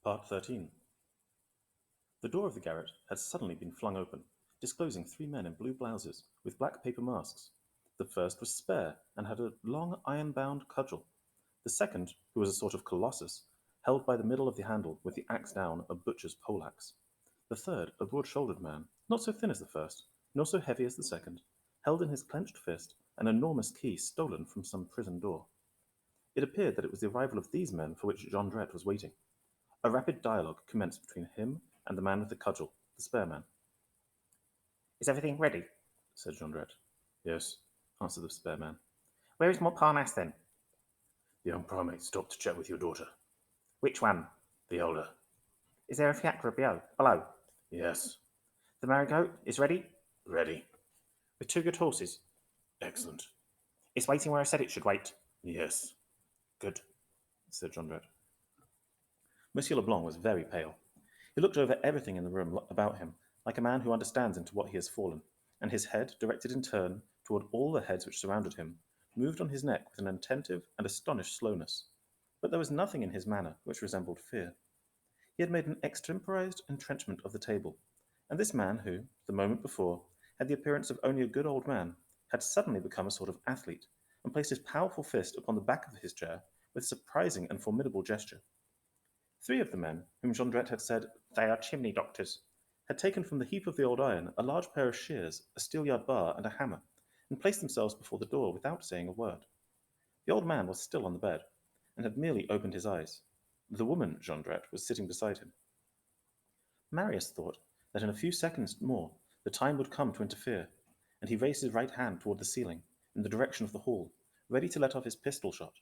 Part 13. The door of the garret had suddenly been flung open, disclosing three men in blue blouses with black paper masks. The first was spare and had a long iron-bound cudgel. The second, who was a sort of colossus, held by the middle of the handle with the axe down a butcher's poleaxe. The third, a broad-shouldered man, not so thin as the first, nor so heavy as the second, held in his clenched fist an enormous key stolen from some prison door. It appeared that it was the arrival of these men for which Jondrette was waiting. A rapid dialogue commenced between him and the man with the cudgel, the spare man. Is everything ready? Said Jondrette. Yes, answered the spare man. Where is Montparnasse then? The young primate stopped to chat with your daughter. Which one? The elder. Is there a fiacre below? Yes. The marigot is ready? Ready. With two good horses? Excellent. It's waiting where I said it should wait. Yes. Good, said Jondrette. Monsieur Leblanc was very pale. He looked over everything in the room about him, like a man who understands into what he has fallen, and his head, directed in turn toward all the heads which surrounded him, moved on his neck with an attentive and astonished slowness. But there was nothing in his manner which resembled fear. He had made an extemporized entrenchment of the table, and this man who, the moment before, had the appearance of only a good old man, had suddenly become a sort of athlete, and placed his powerful fist upon the back of his chair with a surprising and formidable gesture. Three of the men, whom Jondrette had said, they are chimney doctors, had taken from the heap of the old iron a large pair of shears, a steelyard bar, and a hammer, and placed themselves before the door without saying a word. The old man was still on the bed, and had merely opened his eyes. The woman, Jondrette, was sitting beside him. Marius thought that in a few seconds more the time would come to interfere, and he raised his right hand toward the ceiling, in the direction of the hall, ready to let off his pistol shot.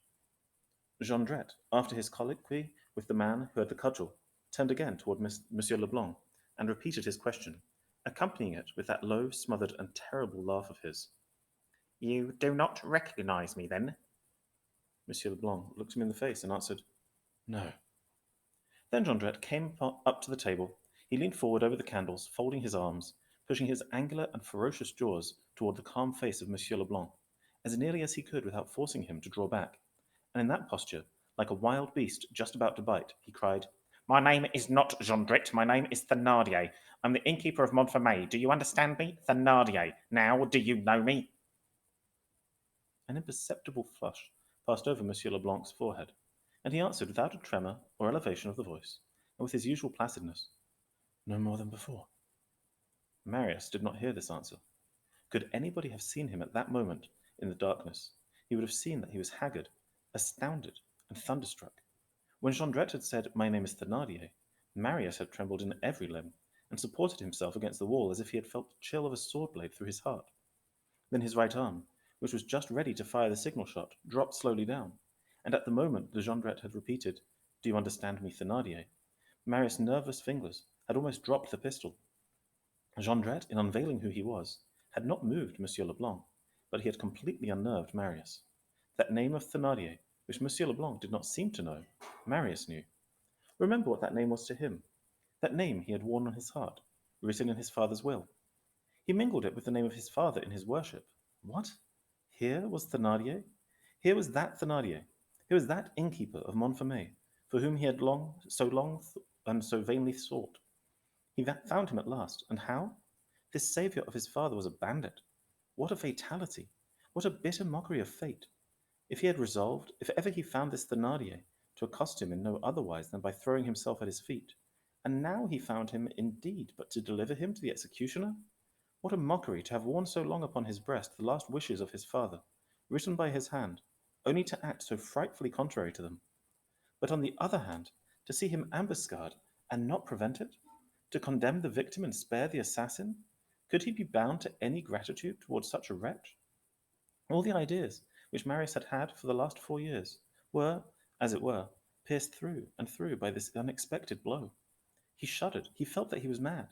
Jondrette, after his colloquy with the man who had the cudgel, turned again toward Monsieur Leblanc, and repeated his question, accompanying it with that low, smothered, and terrible laugh of his. You do not recognize me, then? Monsieur Leblanc looked him in the face and answered, No. Then Jondrette came up to the table. He leaned forward over the candles, folding his arms, pushing his angular and ferocious jaws toward the calm face of Monsieur Leblanc, as nearly as he could without forcing him to draw back, and in that posture, like a wild beast just about to bite, he cried, My name is not Jondrette, my name is Thénardier. I'm the innkeeper of Montfermeil. Do you understand me? Thénardier. Now, do you know me? An imperceptible flush passed over Monsieur Leblanc's forehead, and he answered without a tremor or elevation of the voice, and with his usual placidness, No more than before. Marius did not hear this answer. Could anybody have seen him at that moment in the darkness, he would have seen that he was haggard, astounded, and thunderstruck. When Jondrette had said, My name is Thénardier, Marius had trembled in every limb, and supported himself against the wall as if he had felt the chill of a sword blade through his heart. Then his right arm, which was just ready to fire the signal shot, dropped slowly down, and at the moment the Jondrette had repeated, Do you understand me, Thénardier? Marius' nervous fingers had almost dropped the pistol. Jondrette, in unveiling who he was, had not moved Monsieur Leblanc, but he had completely unnerved Marius. That name of Thénardier, which Monsieur Leblanc did not seem to know, Marius knew. Remember what that name was to him. That name he had worn on his heart, written in his father's will. He mingled it with the name of his father in his worship. What? Here was Thénardier? Here was that Thénardier? Here was that innkeeper of Montfermeil, for whom he had long and so vainly sought. He found him at last, and how? This saviour of his father was a bandit. What a fatality! What a bitter mockery of fate! If he had resolved, if ever he found this Thénardier, to accost him in no otherwise than by throwing himself at his feet, and now he found him indeed but to deliver him to the executioner? What a mockery to have worn so long upon his breast the last wishes of his father, written by his hand, only to act so frightfully contrary to them. But on the other hand, to see him ambuscade and not prevent it? To condemn the victim and spare the assassin? Could he be bound to any gratitude towards such a wretch? All the ideas which Marius had had for the last 4 years were, as it were, pierced through and through by this unexpected blow. He shuddered. He felt that he was mad.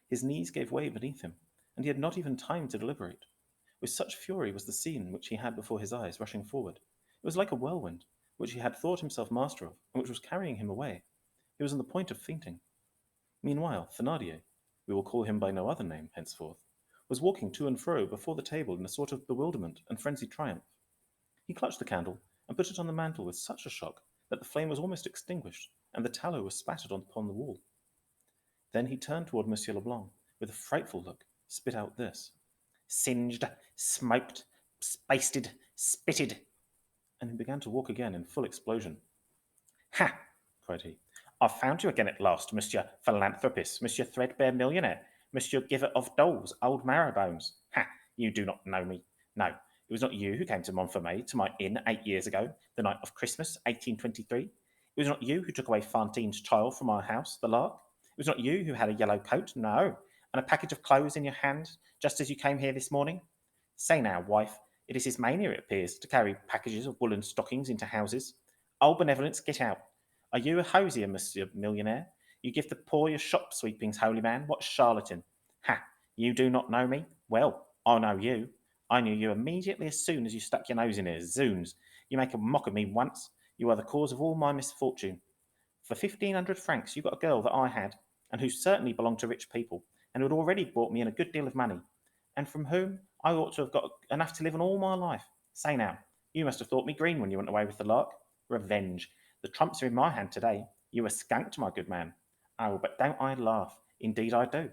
His knees gave way beneath him, and he had not even time to deliberate. With such fury was the scene which he had before his eyes rushing forward. It was like a whirlwind, which he had thought himself master of, and which was carrying him away. He was on the point of fainting. Meanwhile, Thénardier, we will call him by no other name henceforth, was walking to and fro before the table in a sort of bewilderment and frenzied triumph. He clutched the candle and put it on the mantel with such a shock that the flame was almost extinguished, and the tallow was spattered upon the wall. Then he turned toward Monsieur Leblanc with a frightful look, spit out this, Singed, smoked, spasted, spitted. and he began to walk again in full explosion. Ha! Cried he. I've found you again at last, Monsieur Philanthropist, Monsieur Threadbare Millionaire, Monsieur Giver of Dolls, Old Marrowbones. Ha! You do not know me. No, it was not you who came to Montfermeil, to my inn 8 years ago, the night of Christmas, 1823. It was not you who took away Fantine's child from our house, the Lark. It was not you who had a yellow coat, no, and a package of clothes in your hand, just as you came here this morning. Say now, wife, it is his mania, it appears, to carry packages of woolen stockings into houses. Old benevolence, get out. Are you a hosier, Monsieur Millionaire? You give the poor your shop sweepings, holy man. What charlatan! Ha! You do not know me? Well, I know you. I knew you immediately as soon as you stuck your nose in here. Zoons! You make a mock of me once. You are the cause of all my misfortune. For 1,500 francs, you got a girl that I had, and who certainly belonged to rich people, and who had already brought me in a good deal of money, and from whom I ought to have got enough to live on all my life. Say now, you must have thought me green when you went away with the Lark. Revenge. The trumps are in my hand today. You were skunked, my good man. Oh, but don't I laugh? Indeed I do.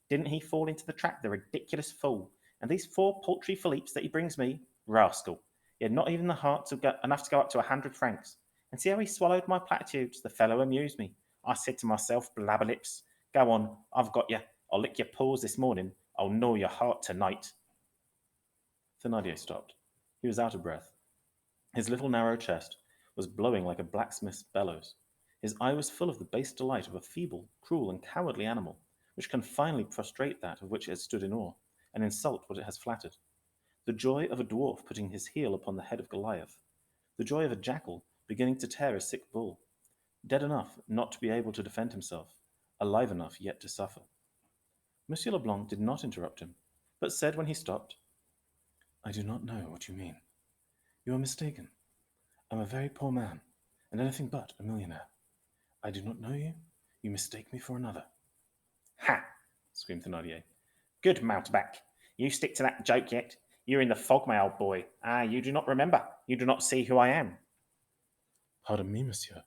Didn't he fall into the trap, the ridiculous fool? And these 4 paltry Philippes that he brings me? Rascal. He had not even the heart to go, enough to go up to 100 francs. And see how he swallowed my platitudes. The fellow amused me. I said to myself, blabberlips, go on, I've got you. I'll lick your paws this morning. I'll gnaw your heart tonight. Thénardier stopped. He was out of breath. His little narrow chest was blowing like a blacksmith's bellows. His eye was full of the base delight of a feeble, cruel, and cowardly animal, which can finally prostrate that of which it has stood in awe, and insult what it has flattered. The joy of a dwarf putting his heel upon the head of Goliath. The joy of a jackal beginning to tear a sick bull. Dead enough not to be able to defend himself, alive enough yet to suffer. Monsieur Leblanc did not interrupt him, but said when he stopped, I do not know what you mean. You are mistaken. I am a very poor man, and anything but a millionaire. I do not know you. You mistake me for another. Ha! Screamed Thénardier. Good mountebank. You stick to that joke yet? You're in the fog, my old boy. Ah, you do not remember. You do not see who I am. Pardon me, monsieur,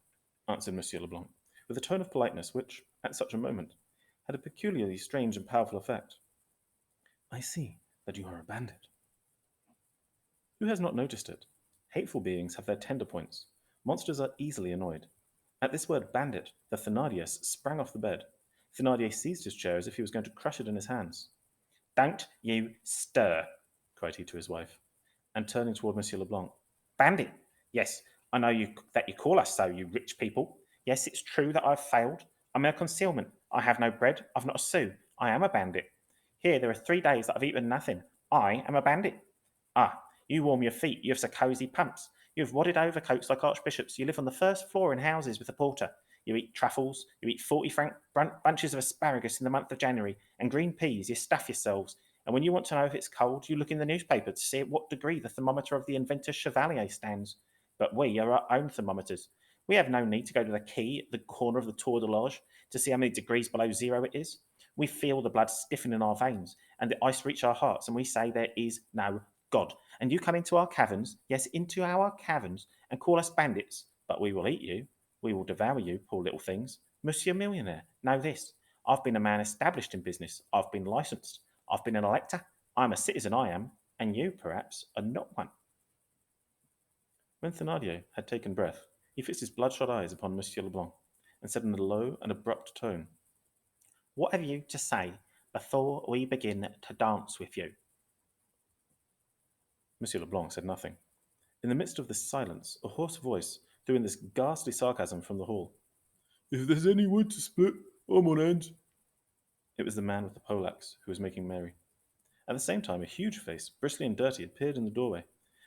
answered Monsieur Leblanc, with a tone of politeness which, at such a moment, had a peculiarly strange and powerful effect. I see that you are a bandit. Who has not noticed it? Hateful beings have their tender points. Monsters are easily annoyed. At this word bandit, the Thénardier sprang off the bed. Thénardier seized his chair as if he was going to crush it in his hands. Don't you stir, cried he to his wife, and turning toward Monsieur Leblanc. Bandit? Yes, I know that you call us so, you rich people. Yes, it's true that I've failed. I'm in a concealment. I have no bread. I've not a sou. I am a bandit. Here, there are 3 days that I've eaten nothing. I am a bandit. Ah, you warm your feet. You have so cosy pumps. You have wadded overcoats like archbishops. You live on the first floor in houses with a porter. You eat truffles. You eat 40 franc bunches of asparagus in the month of January, and green peas. You stuff yourselves. And when you want to know if it's cold, you look in the newspaper to see at what degree the thermometer of the inventor Chevalier stands. But we are our own thermometers. We have no need to go to the quay at the corner of the Tour de l'Orge to see how many degrees below zero it is. We feel the blood stiffen in our veins, and the ice reach our hearts, and we say there is no God. And you come into our caverns, yes, into our caverns, and call us bandits. But we will eat you. We will devour you, poor little things. Monsieur Millionaire, know this. I've been a man established in business. I've been licensed. I've been an elector. I'm a citizen, I am. And you, perhaps, are not one. When Thénardier had taken breath, he fixed his bloodshot eyes upon Monsieur Leblanc, and said in a low and abrupt tone, What have you to say before we begin to dance with you? Monsieur Leblanc said nothing. In the midst of this silence, a hoarse voice threw in this ghastly sarcasm from the hall. If there's any wood to split, I'm on hand. It was the man with the poleaxe who was making merry. At the same time, a huge face, bristly and dirty, appeared in the doorway,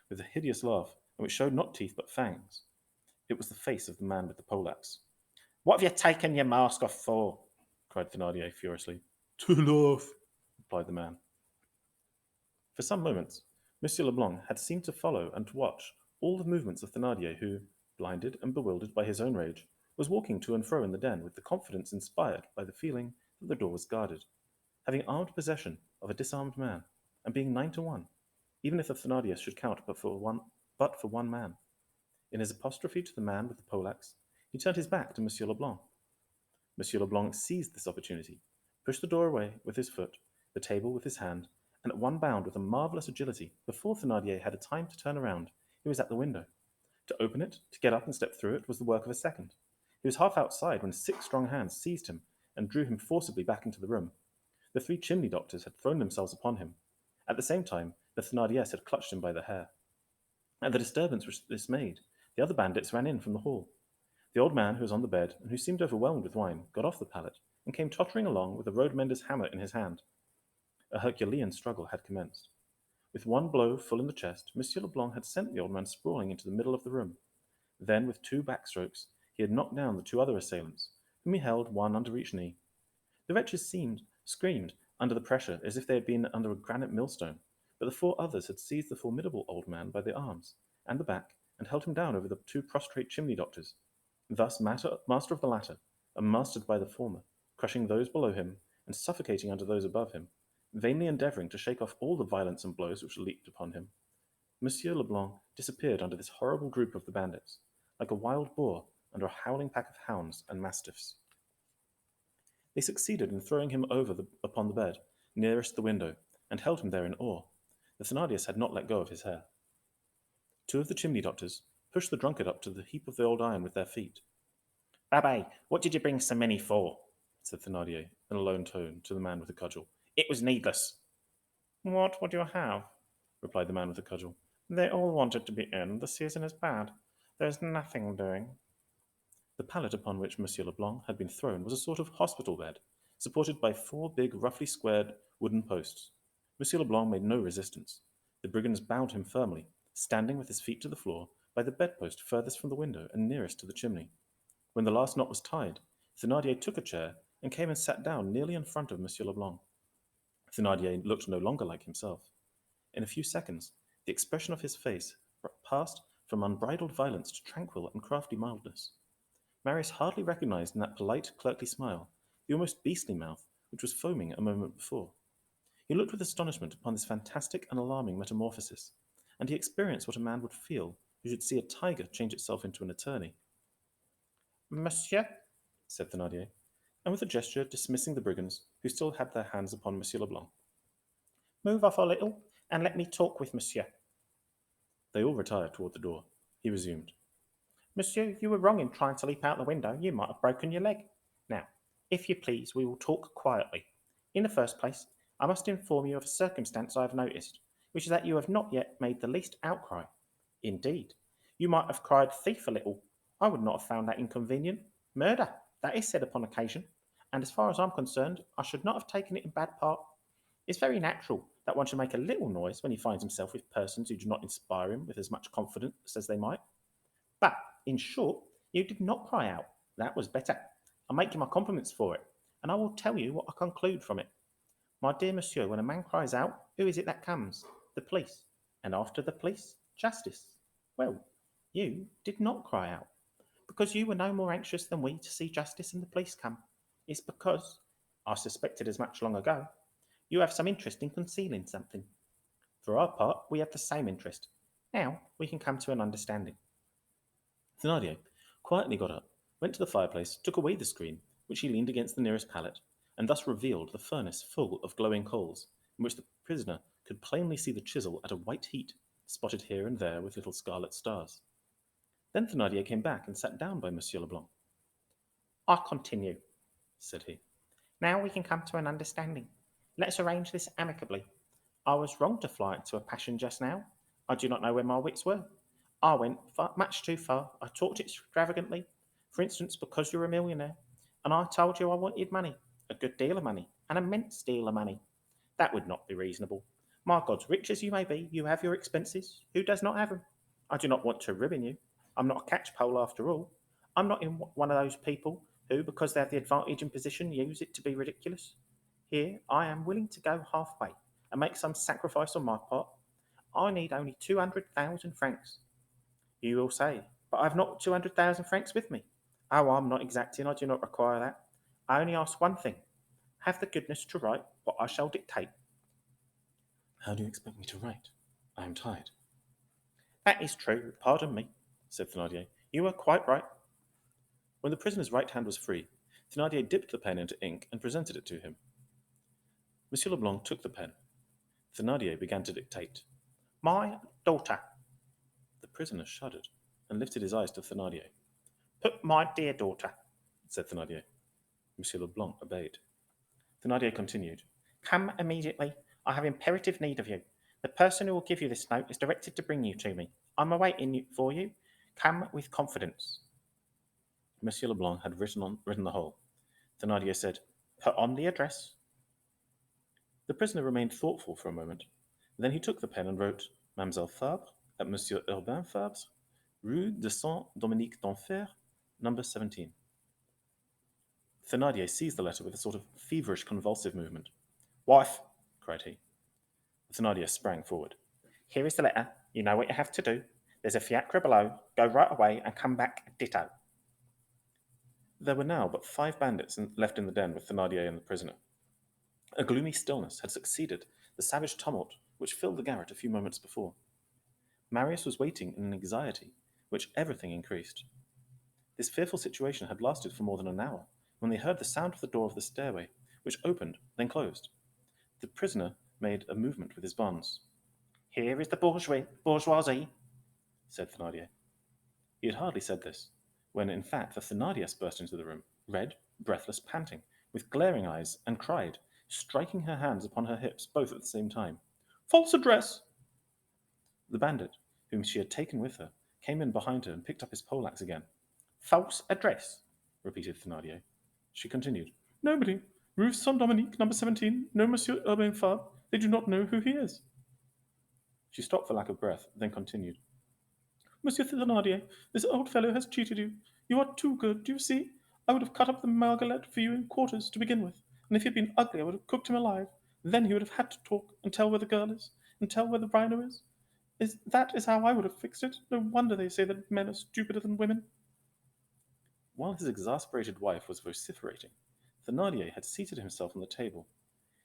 with a hideous laugh, and which showed not teeth but fangs. It was the face of the man with the poleaxe. What have you taken your mask off for? Cried Thénardier furiously. To laugh, replied the man. For some moments, Monsieur Leblanc had seemed to follow and to watch all the movements of Thénardier, who, blinded and bewildered by his own rage, was walking to and fro in the den with the confidence inspired by the feeling that the door was guarded, having armed possession of a disarmed man, and being 9-1, even if the Thénardier should count but for one man. In his apostrophe to the man with the poleaxe, He turned his back to Monsieur Leblanc. Monsieur Leblanc seized this opportunity, pushed the door away with his foot, the table with his hand, and at one bound with a marvellous agility, before Thénardier had a time to turn around, he was at the window. To open it, to get up and step through it, was the work of a second. He was half outside when 6 strong hands seized him and drew him forcibly back into the room. The 3 chimney doctors had thrown themselves upon him. At the same time, the Thénardiers had clutched him by the hair. At the disturbance which this made, the other bandits ran in from the hall. The old man who was on the bed, and who seemed overwhelmed with wine, got off the pallet, and came tottering along with a road mender's hammer in his hand. A Herculean struggle had commenced. With one blow full in the chest, Monsieur Leblanc had sent the old man sprawling into the middle of the room. Then, with 2 backstrokes, he had knocked down the 2 other assailants, whom he held one under each knee. The wretches screamed under the pressure as if they had been under a granite millstone, but the 4 others had seized the formidable old man by the arms and the back and held him down over the 2 prostrate chimney doctors. Thus master of the latter, and mastered by the former, crushing those below him and suffocating under those above him, vainly endeavouring to shake off all the violence and blows which leaped upon him, Monsieur Leblanc disappeared under this horrible group of the bandits, like a wild boar under a howling pack of hounds and mastiffs. They succeeded in throwing him upon the bed, nearest the window, and held him there in awe. The Thénardiers had not let go of his hair. 2 of the chimney doctors pushed the drunkard up to the heap of the old iron with their feet. Babet, what did you bring so many for? Said Thénardier in a low tone to the man with the cudgel. It was needless. What would you have? Replied the man with the cudgel. They all wanted to be in. The season is bad. There's nothing doing. The pallet upon which Monsieur Leblanc had been thrown was a sort of hospital bed, supported by 4 big, roughly squared wooden posts. Monsieur Leblanc made no resistance. The brigands bound him firmly, standing with his feet to the floor, by the bedpost furthest from the window and nearest to the chimney. When the last knot was tied, Thénardier took a chair and came and sat down nearly in front of Monsieur Leblanc. Thénardier looked no longer like himself. In a few seconds, the expression of his face passed from unbridled violence to tranquil and crafty mildness. Marius hardly recognized in that polite, clerkly smile the almost beastly mouth which was foaming a moment before. He looked with astonishment upon this fantastic and alarming metamorphosis, and he experienced what a man would feel who should see a tiger change itself into an attorney. Monsieur, said Thénardier, and with a gesture dismissing the brigands, who still had their hands upon Monsieur Leblanc. Move off a little, and let me talk with Monsieur. They all retired toward the door. He resumed. Monsieur, you were wrong in trying to leap out the window. You might have broken your leg. Now, if you please, we will talk quietly. In the first place, I must inform you of a circumstance I have noticed, which is that you have not yet made the least outcry. Indeed, you might have cried thief a little. I would not have found that inconvenient. Murder, that is said upon occasion, and as far as I'm concerned, I should not have taken it in bad part. It's very natural that one should make a little noise when he finds himself with persons who do not inspire him with as much confidence as they might. But, in short, you did not cry out. That was better. I make you my compliments for it, and I will tell you what I conclude from it. My dear monsieur, when a man cries out, who is it that comes? The police. And after the police, justice. Well, you did not cry out, because you were no more anxious than we to see justice and the police come. It's because, I suspected as much long ago, you have some interest in concealing something. For our part, we have the same interest. Now we can come to an understanding. Thénardier quietly got up, went to the fireplace, took away the screen, which he leaned against the nearest pallet, and thus revealed the furnace full of glowing coals, in which the prisoner could plainly see the chisel at a white heat, spotted here and there with little scarlet stars. Then Thénardier came back and sat down by Monsieur Leblanc. I continue, said he. Now we can come to an understanding. Let us arrange this amicably. I was wrong to fly into a passion just now. I do not know where my wits were. I went much too far. I talked extravagantly, for instance, because you're a millionaire, and I told you I wanted money, a good deal of money, an immense deal of money. That would not be reasonable. My God, rich as you may be, you have your expenses. Who does not have them? I do not want to ruin you. I'm not a catchpole after all. I'm not in one of those people who, because they have the advantage in position, use it to be ridiculous. Here I am willing to go halfway and make some sacrifice on my part. I need only 200,000 francs. You will say, but I have not 200,000 francs with me. Oh, I'm not exacting. I do not require that. I only ask one thing. Have the goodness to write what I shall dictate. How do you expect me to write? I am tired. That is true. Pardon me, said Thénardier. You are quite right. When the prisoner's right hand was free, Thénardier dipped the pen into ink and presented it to him. Monsieur Leblanc took the pen. Thénardier began to dictate. My daughter. The prisoner shuddered and lifted his eyes to Thénardier. Put my dear daughter, said Thénardier. Monsieur Leblanc obeyed. Thénardier continued. Come immediately. I have imperative need of you. The person who will give you this note is directed to bring you to me. I'm awaiting for you. Come with confidence. Monsieur Leblanc had written the whole. Thénardier said, Put on the address. The prisoner remained thoughtful for a moment. Then he took the pen and wrote, Mademoiselle Fabre, at Monsieur Urbain Fabre's, Rue de Saint-Dominique d'Enfer, number 17. Thénardier seized the letter with a sort of feverish convulsive movement. Wife, cried he. Thénardier sprang forward. Here is the letter. You know what you have to do. There's a fiacre below. Go right away and come back ditto. There were now but 5 bandits left in the den with Thénardier and the prisoner. A gloomy stillness had succeeded the savage tumult which filled the garret a few moments before. Marius was waiting in an anxiety which everything increased. This fearful situation had lasted for more than an hour, when they heard the sound of the door of the stairway, which opened, then closed. The prisoner made a movement with his bonds. Here is the bourgeoisie, said Thénardier. He had hardly said this, when in fact the Thénardier burst into the room, red, breathless, panting, with glaring eyes, and cried, striking her hands upon her hips both at the same time, False address! The bandit, whom she had taken with her, came in behind her and picked up his poleaxe again. False address, repeated Thénardier. She continued, Nobody. Rue Saint-Dominique, number 17. No Monsieur Urbain Fabre. They do not know who he is. She stopped for lack of breath, then continued. Monsieur Thénardier, this old fellow has cheated you. You are too good, do you see? I would have cut up the Margalette for you in quarters to begin with, and if he had been ugly, I would have cooked him alive. Then he would have had to talk, and tell where the girl is, and tell where the rhino is. That is how I would have fixed it. No wonder they say that men are stupider than women. While his exasperated wife was vociferating, Thénardier had seated himself on the table.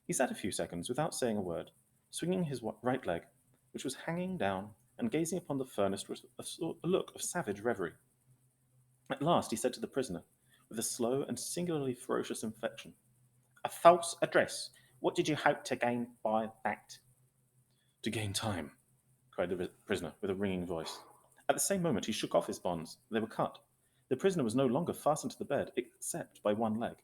He sat a few seconds without saying a word, swinging his right leg, which was hanging down, and gazing upon the furnace with a look of savage reverie. At last he said to the prisoner, with a slow and singularly ferocious inflection, A false address. What did you hope to gain by that? To gain time, cried the prisoner with a ringing voice. At the same moment he shook off his bonds. They were cut. The prisoner was no longer fastened to the bed, except by one leg.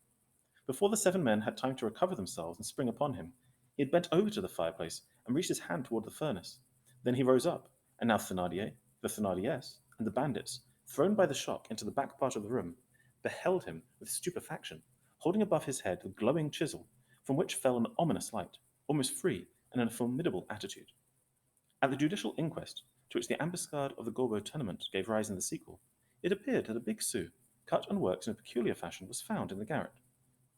Before the 7 men had time to recover themselves and spring upon him, he had bent over to the fireplace and reached his hand toward the furnace. Then he rose up, and now Thénardier, the Thénardiers, and the bandits, thrown by the shock into the back part of the room, beheld him with stupefaction, holding above his head the glowing chisel, from which fell an ominous light, almost free and in a formidable attitude. At the judicial inquest, to which the ambuscade of the Gorbeau tenement gave rise in the sequel, it appeared that a big sou, cut and worked in a peculiar fashion, was found in the garret,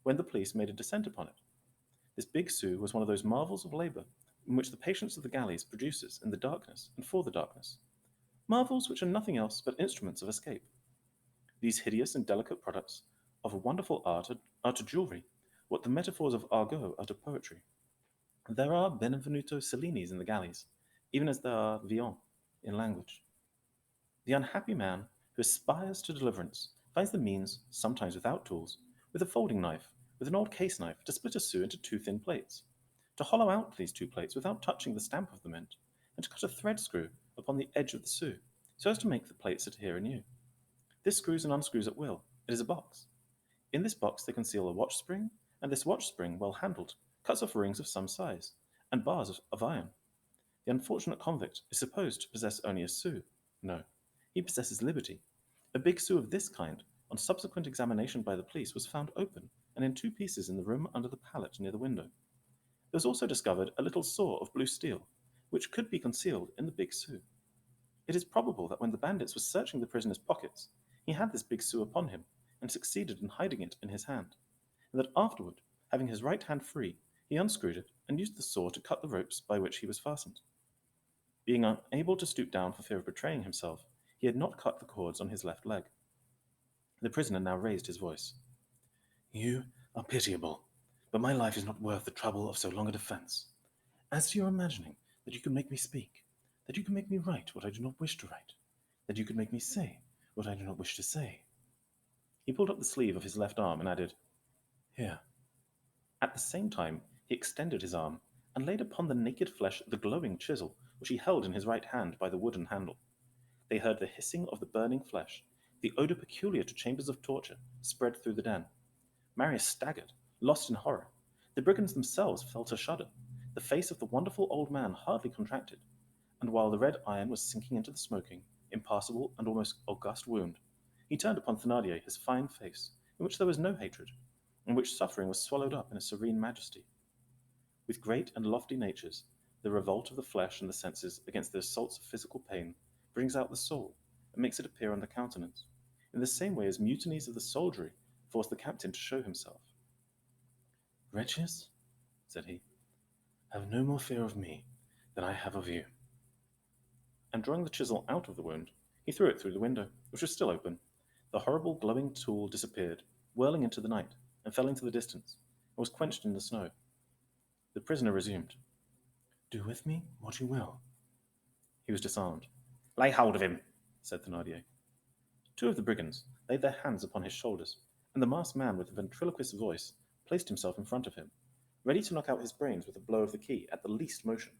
when the police made a descent upon it. This big sou was one of those marvels of labour in which the patience of the galleys produces in the darkness and for the darkness, marvels which are nothing else but instruments of escape. These hideous and delicate products of a wonderful art are to jewellery what the metaphors of Argot are to poetry. There are Benvenuto Cellinis in the galleys, even as there are Villons in language. The unhappy man who aspires to deliverance finds the means, sometimes without tools, with a folding knife, with an old case knife, to split a sou into 2 thin plates, to hollow out these 2 plates without touching the stamp of the mint, and to cut a thread screw upon the edge of the sou, so as to make the plates adhere anew. This screws and unscrews at will. It is a box. In this box they conceal a watch spring, and this watch spring, well handled, cuts off rings of some size, and bars of iron. The unfortunate convict is supposed to possess only a sou. No, he possesses liberty. A big sou of this kind, on subsequent examination by the police, was found open and in 2 pieces in the room under the pallet near the window. There was also discovered a little saw of blue steel, which could be concealed in the big sou. It is probable that when the bandits were searching the prisoner's pockets, he had this big sou upon him, and succeeded in hiding it in his hand, and that afterward, having his right hand free, he unscrewed it and used the saw to cut the ropes by which he was fastened. Being unable to stoop down for fear of betraying himself, he had not cut the cords on his left leg. The prisoner now raised his voice. You are pitiable, but my life is not worth the trouble of so long a defence. As to your imagining that you can make me speak, that you can make me write what I do not wish to write, that you can make me say what I do not wish to say. He pulled up the sleeve of his left arm and added, "Here." At the same time, he extended his arm and laid upon the naked flesh the glowing chisel which he held in his right hand by the wooden handle. They heard the hissing of the burning flesh. The odor peculiar to chambers of torture spread through the den. Marius staggered, lost in horror. The brigands themselves felt a shudder. The face of the wonderful old man hardly contracted, and while the red iron was sinking into the smoking, impassable, and almost august wound, he turned upon Thénardier his fine face, in which there was no hatred, in which suffering was swallowed up in a serene majesty. With great and lofty natures, the revolt of the flesh and the senses against the assaults of physical pain brings out the soul and makes it appear on the countenance, in the same way as mutinies of the soldiery force the captain to show himself. "Wretches," said he, "have no more fear of me than I have of you." And drawing the chisel out of the wound, he threw it through the window, which was still open. The horrible glowing tool disappeared, whirling into the night, and fell into the distance, and was quenched in the snow. The prisoner resumed, "Do with me what you will." He was disarmed. "Lay hold of him," said Thénardier. Two of the brigands laid their hands upon his shoulders, and the masked man with the ventriloquist's voice placed himself in front of him, ready to knock out his brains with a blow of the key at the least motion.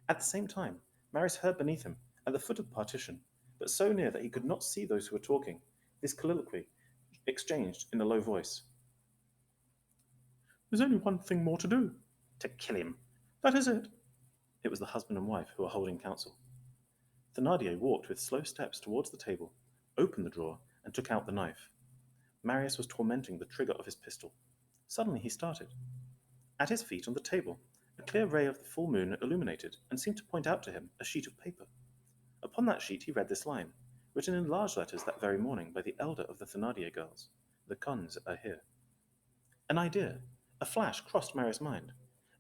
At the same time, Marius heard beneath him, at the foot of the partition, but so near that he could not see those who were talking, this colloquy exchanged in a low voice. "There's only one thing more to do." "To kill him." "That is it." It was the husband and wife who were holding counsel. Thénardier walked with slow steps towards the table, opened the drawer, and took out the knife. Marius was tormenting the trigger of his pistol. Suddenly he started. At his feet on the table, a clear ray of the full moon illuminated and seemed to point out to him a sheet of paper. Upon that sheet he read this line, written in large letters that very morning by the elder of the Thénardier girls: "The Cons are here." An idea, a flash crossed Marius' mind.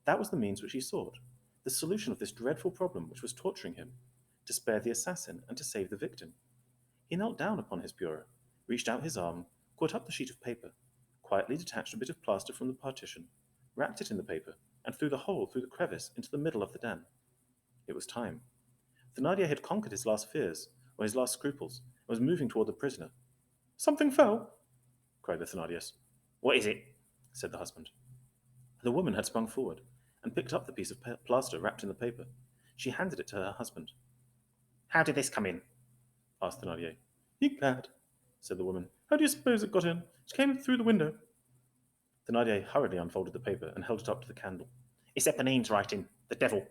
That was the means which he sought, the solution of this dreadful problem which was torturing him, to spare the assassin and to save the victim. He knelt down upon his bureau, reached out his arm, caught up the sheet of paper, quietly detached a bit of plaster from the partition, wrapped it in the paper, and threw the whole through the crevice into the middle of the den. It was time. Thénardier had conquered his last fears, or his last scruples, and was moving toward the prisoner. "Something fell!" cried the Thénardiers. "What is it?" said the husband. The woman had sprung forward, and picked up the piece of plaster wrapped in the paper. She handed it to her husband. "How did this come in?" asked Thénardier. "Egad," said the woman. "How do you suppose it got in? It came through the window." Thénardier hurriedly unfolded the paper and held it up to the candle. "It's Éponine's writing. The devil."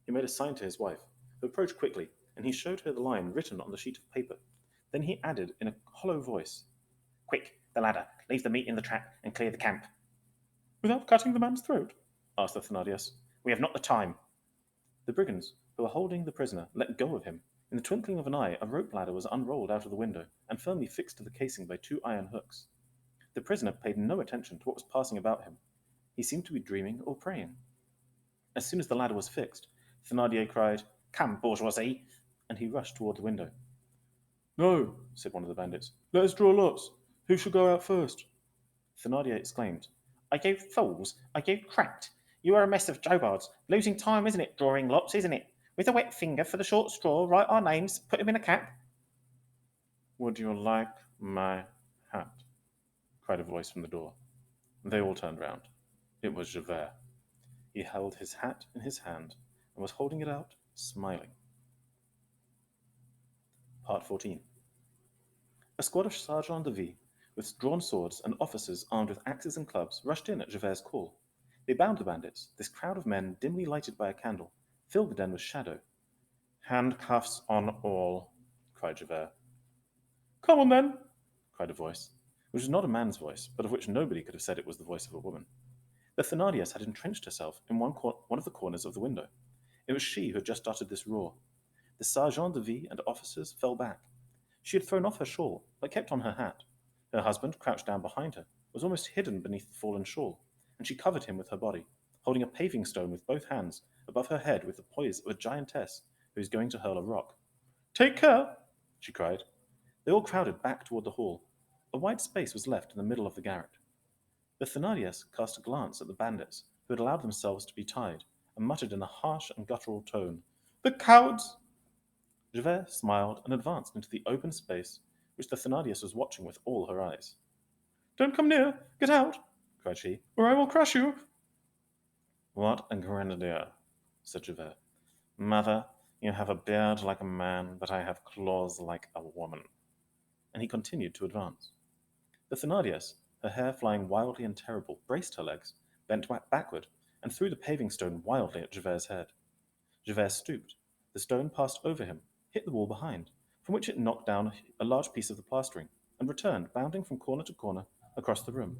He made a sign to his wife, who approached quickly, and he showed her the line written on the sheet of paper. Then he added in a hollow voice, "Quick, the ladder. Leave the meat in the trap and clear the camp." "Without cutting the man's throat?" asked the Thénardiers. "We have not the time." The brigands, who were holding the prisoner, let go of him. In the twinkling of an eye, a rope ladder was unrolled out of the window and firmly fixed to the casing by two iron hooks. The prisoner paid no attention to what was passing about him. He seemed to be dreaming or praying. As soon as the ladder was fixed, Thénardier cried, "Come, bourgeoisie," and he rushed toward the window. "No," said one of the bandits. "Let us draw lots. Who shall go out first?" Thénardier exclaimed, "Are you fools? Are you cracked? You are a mess of jobards. Losing time, isn't it? Drawing lots, isn't it? With a wet finger for the short straw, write our names, put them in a cap." "Would you like my hat?" cried a voice from the door. They all turned round. It was Javert. He held his hat in his hand and was holding it out, smiling. Part 14. A squad of sergeants de ville, with drawn swords, and officers armed with axes and clubs, rushed in at Javert's call. They bound the bandits. This crowd of men, dimly lighted by a candle, filled the den with shadow. "Handcuffs on all," cried Javert. "Come on, then," cried a voice, which was not a man's voice, but of which nobody could have said it was the voice of a woman. The Thénardier had entrenched herself in one of the corners of the window. It was she who had just uttered this roar. The sergeants de ville and officers fell back. She had thrown off her shawl, but kept on her hat. Her husband, crouched down behind her, was almost hidden beneath the fallen shawl, and she covered him with her body, holding a paving stone with both hands above her head with the poise of a giantess who is going to hurl a rock. "Take care!" she cried. They all crowded back toward the hall. A wide space was left in the middle of the garret. The Thénardiers cast a glance at the bandits, who had allowed themselves to be tied, and muttered in a harsh and guttural tone, "The cowards!" Javert smiled and advanced into the open space which the Thénardier was watching with all her eyes. Don't come near! Get out! Cried she. Or I will crush you! What a grenadier, said Javert. Mother, you have a beard like a man, but I have claws like a woman. And he continued to advance. The Thénardier, her hair flying wildly and terrible, braced her legs, bent backward, and threw the paving stone wildly at Javert's head. Javert stooped. The stone passed over him, hit the wall behind, from which it knocked down a large piece of the plastering, and returned, bounding from corner to corner, across the room,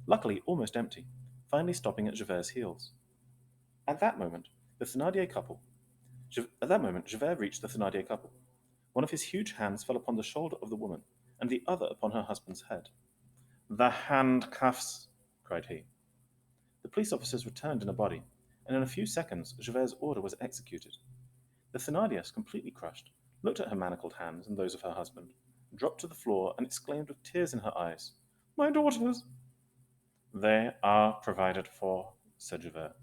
luckily almost empty, finally stopping at Javert's heels. At that moment, Javert reached the Thénardier couple. One of his huge hands fell upon the shoulder of the woman, and the other upon her husband's head. "The handcuffs!" cried he. The police officers returned in a body, and in a few seconds Javert's order was executed. The Thénardier, completely crushed, looked at her manacled hands and those of her husband, dropped to the floor, and exclaimed with tears in her eyes, "My daughters!" "They are provided for," said Javert.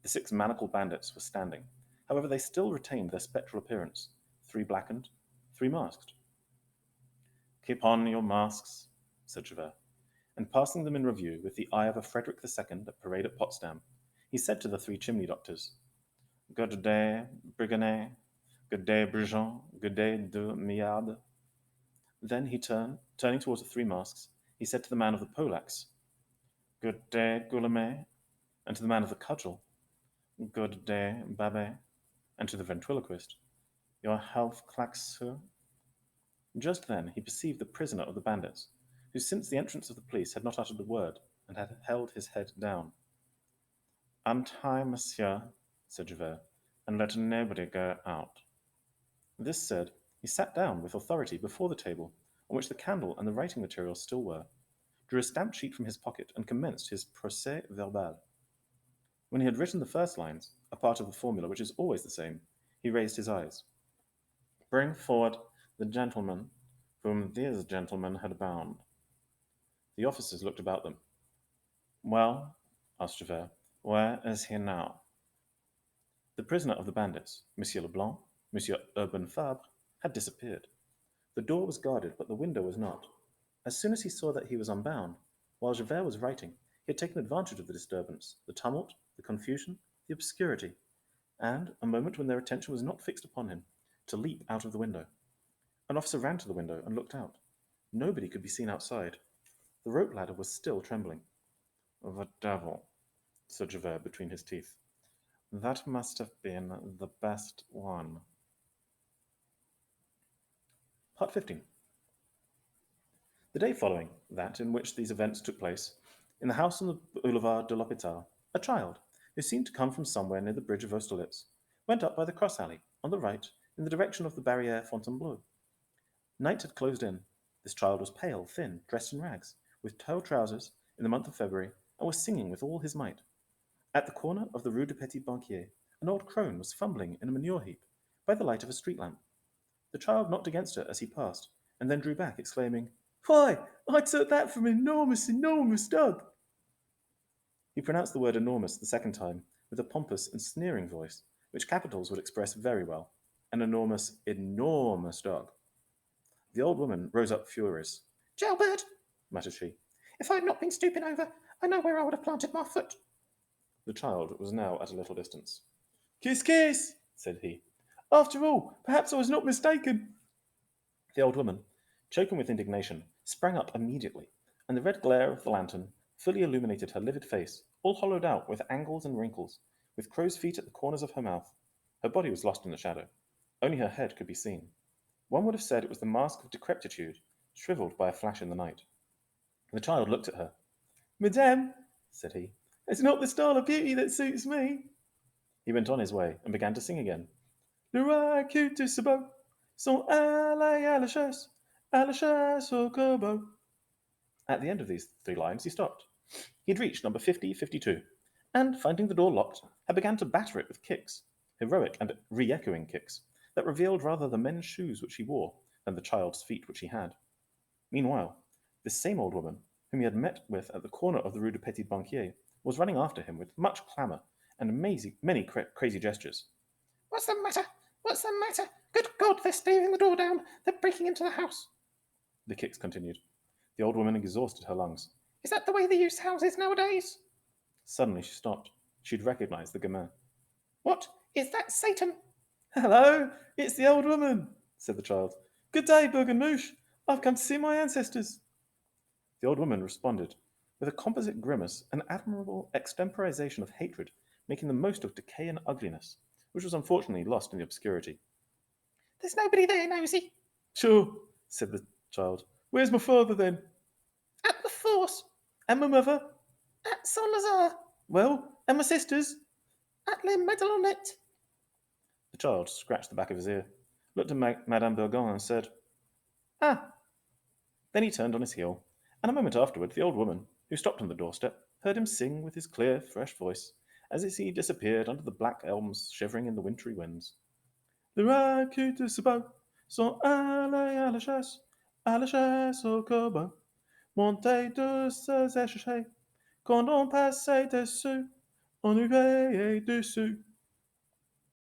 The 6 manacled bandits were standing. However, they still retained their spectral appearance, 3 blackened, 3 masked. "Keep on your masks," said Javert, and passing them in review with the eye of a Frederick II at parade at Potsdam, he said to the 3 chimney doctors, "Good day, Brigonnet. Good day, Brujon. Good day, de Miade." Then he turning towards the 3 masks, he said to the man of the poleaxe, "Good day, Guillaumet," and to the man of the cudgel, "Good day, Babet," and to the ventriloquist, "Your health, Claquesous." Just then he perceived the prisoner of the bandits, who since the entrance of the police had not uttered a word, and had held his head down. "Untie, monsieur," said Javert, "and let nobody go out." This said, he sat down with authority before the table, on which the candle and the writing materials still were, drew a stamped sheet from his pocket, and commenced his procès-verbal. When he had written the first lines, a part of the formula which is always the same, he raised his eyes. "Bring forward the gentleman whom these gentlemen had bound." The officers looked about them. "Well," asked Javert, "where is he now?" The prisoner of the bandits, Monsieur Leblanc, Monsieur Urbain Fabre, had disappeared. The door was guarded, but the window was not. As soon as he saw that he was unbound, while Javert was writing, he had taken advantage of the disturbance, the tumult, the confusion, the obscurity, and, a moment when their attention was not fixed upon him, to leap out of the window. An officer ran to the window and looked out. Nobody could be seen outside. The rope ladder was still trembling. "The devil," said Javert between his teeth. "That must have been the best one." Part 15. The day following that in which these events took place, in the house on the Boulevard de l'Hôpital, a child, who seemed to come from somewhere near the bridge of Austerlitz, went up by the cross alley, on the right, in the direction of the Barrière Fontainebleau. Night had closed in. This child was pale, thin, dressed in rags, with tow trousers, in the month of February, and was singing with all his might. At the corner of the Rue du Petit Banquier, an old crone was fumbling in a manure heap, by the light of a street lamp. The child knocked against her as he passed, and then drew back, exclaiming, "Why, I took that from an enormous, enormous dog!" He pronounced the word enormous the second time, with a pompous and sneering voice, which capitals would express very well. An enormous, enormous dog. The old woman rose up furious. "Jailbird," muttered she. "if I had not been stooping over, I know where I would have planted my foot." The child was now at a little distance. "Kiss," said he. "After all, perhaps I was not mistaken." The old woman, choking with indignation, sprang up immediately, and the red glare of the lantern fully illuminated her livid face, all hollowed out with angles and wrinkles, with crow's feet at the corners of her mouth. Her body was lost in the shadow. Only her head could be seen. One would have said it was the mask of decrepitude, shriveled by a flash in the night. The child looked at her. "Madame," said he, "it's not the style of beauty that suits me." He went on his way, and began to sing again. "Le roi cute de ce beau, son allé à la chasse au corbeau." At the end of these 3 lines he stopped. He had reached number 50-52, and, finding the door locked, had begun to batter it with kicks, heroic and re-echoing kicks, that revealed rather the men's shoes which he wore than the child's feet which he had. Meanwhile, this same old woman, whom he had met with at the corner of the Rue du Petit Banquier, was running after him with much clamour and many crazy gestures. "What's the matter? What's the matter? Good God, they're staving the door down. They're breaking into the house." The kicks continued. The old woman exhausted her lungs. Is that the way they use houses nowadays? Suddenly she stopped. She'd recognized the gamin. What? Is that Satan? Hello, it's the old woman, said the child. Good day, Bug and Moosh. I've come to see my ancestors. The old woman responded with a composite grimace, an admirable extemporization of hatred, making the most of decay and ugliness, which was unfortunately lost in the obscurity. There's nobody there, Nosy. Sure, said the child. Where's my father then? At the force. And my mother? At Saint-Lazare. Well, and my sisters? At Les Madelonnettes. The child scratched the back of his ear, looked at Madame Burgon and said, Ah! Then he turned on his heel, and a moment afterward the old woman, who stopped on the doorstep, heard him sing with his clear, fresh voice, as he disappeared under the black elms shivering in the wintry winds. Les rats qui te se battent sont allés à la chasse au corbin, montés de se chercher, quand on passait dessus, on huait dessus.